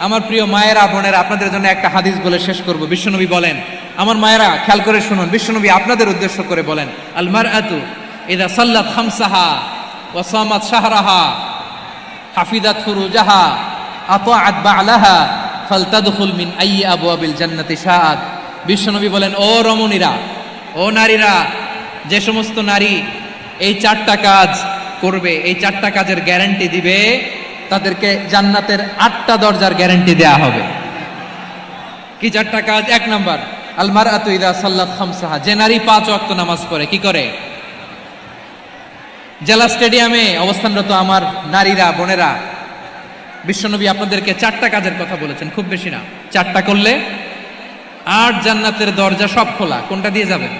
আমার প্রিয় মায়েরা বোনেরা, আপনাদের জন্য একটা হাদিস বলে শেষ করব। বিশ্বনবী বলেন, আমার মায়েরা খেয়াল করে শুনুন, বিশ্বনবী আপনাদের উদ্দেশ্য করে বলেন, আল মারআতু ইযা সাল্লাত খামসাহা ওয়া সামাত শাহরাহা হাফিজাত ফুরুজাহা আতাআত বা'লাহা ফালতাদখুল মিন আইয়ি আবওয়াবিল জান্নাতি শাআত। বিশ্বনবী বলেন, ও রমণীরা, ও নারীরা, যে সমস্ত নারী এই চারটা কাজ করবে, এই চারটা কাজের গ্যারান্টি দিবে, তাদেরকে জান্নাতের 8টা দরজার গ্যারান্টি দেয়া হবে। কি চারটা কাজ? 1 নাম্বার, আল মারআতু ইযা সাল্লাত খামসাহা, যে নারী 5 ওয়াক্ত নামাজ পড়ে। কি করে? জেলা স্টেডিয়ামে অবস্থানরত আমার নারীরা বোনেরা, বিশ্বনবী আপনাদেরকে 4টা কাজের কথা বলেছেন, খুব বেশি না। 4টা করলে 8 জান্নাতের দরজা সব খোলা। কোনটা দিয়ে যাবেন?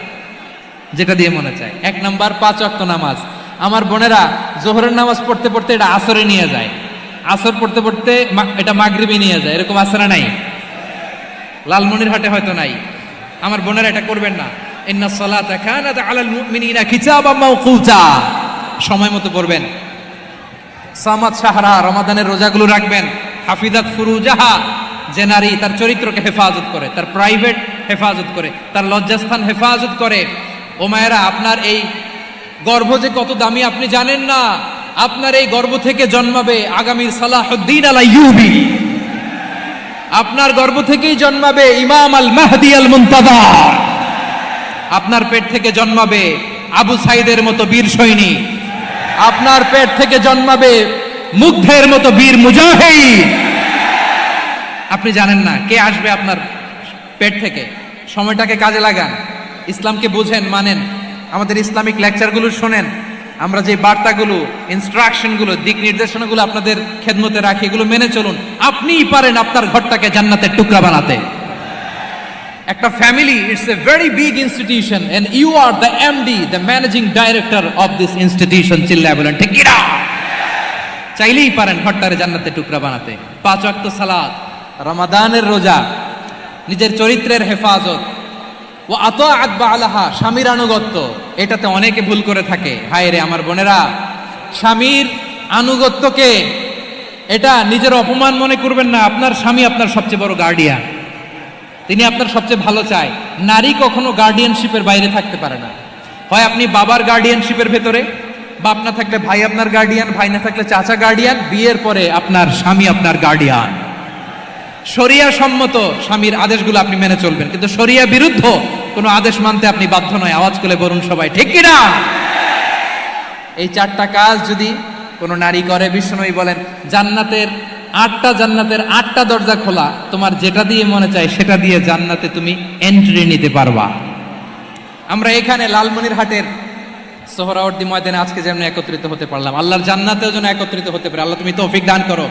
যেটা দিয়ে মনে চায়। 1 নাম্বার 5 ওয়াক্ত নামাজ। আমার বোনেরা জোহরের নামাজ পড়তে পড়তে এটা আসরে নিয়ে যায়, আসর পড়তে পড়তে এটা মাগরিবে নিয়ে যায়। এরকম আসরে নাই? লালমনিরহাটে হয়তো নাই। আমার বোনেরা এটা করবেন না। ইন্নাস সালাতা কানাত আলাল মুমিনিনা কিতাবাম মাওকুতা, সময় মতো পড়বেন। সামাত শাহরা, রমাদানের রোজাগুলো রাখবেন। হাফিজাত ফুরুজাহা, যে নারী তার চরিত্রকে হেফাজত করে, তার প্রাইভেট হেফাজত করে, তার লজ্জাস্থান হেফাজত করে। ও মায়েরা, আপনার এই গর্ভ যে কত দামি আপনি জানেন না। আপনার এই গর্ভ থেকে জন্মাবে আগামীর সালাহুদ্দিন আল আইয়ুবী। আপনার গর্ভ থেকেই জন্মাবে ইমাম আল মাহদি আল মুনতাযর। আপনার পেট থেকে জন্মাবে আবু সাইদের মতো বীর সৈনিক। আপনার পেট থেকে জন্মাবে মুগ্ধের মতো বীর মুজাহিদ। আপনি জানেন না কে আসবে আপনার পেট থেকে। সময়টাকে কাজে লাগান, ইসলামকে বুঝেন, মানেন, আমাদের ইসলামিক লেকচারগুলো শোনেন। আমরা যে বার্তাগুলো, ইনস্ট্রাকশনগুলো, দিক নির্দেশনাগুলো আপনাদের খেদমতে রাখি, এগুলো মেনে চলুন। আপনিই পারেন আপনার ঘরটাকে জান্নাতের টুকরা বানাতে। একটা family, it's a very big institution and you are the MD, the managing director of this institution. চিল্লায় বলেন ঠিক কি না? চাইলেই পারেন ঘরটারে জান্নাতের টুকরা বানাতে। 5 ওয়াক্ত সালাত, রমাদানের রোজা, নিজের চরিত্রের হেফাজত, ও আতাআত বা'লাহা, স্বামীর আনুগত্য। এটাতে অনেকে ভুল করে থাকে। হায় রে আমার বোনেরা, স্বামীর আনুগত্যকে এটা নিজের অপমান মনে করবেন না। আপনার স্বামী আপনার সবচেয়ে বড় গার্ডিয়ান, তিনি আপনার সবচেয়ে ভালো চায়। নারী কখনো গার্ডিয়ানশিপের বাইরে থাকতে পারে না। হয় আপনি বাবার গার্ডিয়ানশিপের ভেতরে, বাপ না থাকলে ভাই আপনার গার্ডিয়ান, ভাই না থাকলে চাচা গার্ডিয়ান, বিয়ের পরে আপনার স্বামী আপনার গার্ডিয়ান। শরিয়া সম্মত স্বামীর আদেশগুলো আপনি মেনে চলবেন, কিন্তু শরিয়া বিরুদ্ধ কোনো আদেশ মানতে আপনি বাধ্য নয়। আওয়াজ করে বলুন সবাই ঠিক কি না? এই 4টা কাজ যদি কোনো নারী করে, বিশ্বনবী বলেন জান্নাতের 8টা দরজা খোলা। তোমার যেটা দিয়ে মনে চায় সেটা দিয়ে জান্নাতে তুমি এন্ট্রি নিতে পারবা। আমরা এখানে লালমনিরহাটের সোহরাওয়ার্দী ময়দানে আজকে যেন একত্রিত হতে পারলাম, আল্লাহর জান্নাতেও যেন একত্রিত হতে পারে। আল্লাহ তুমি তৌফিক দান করো।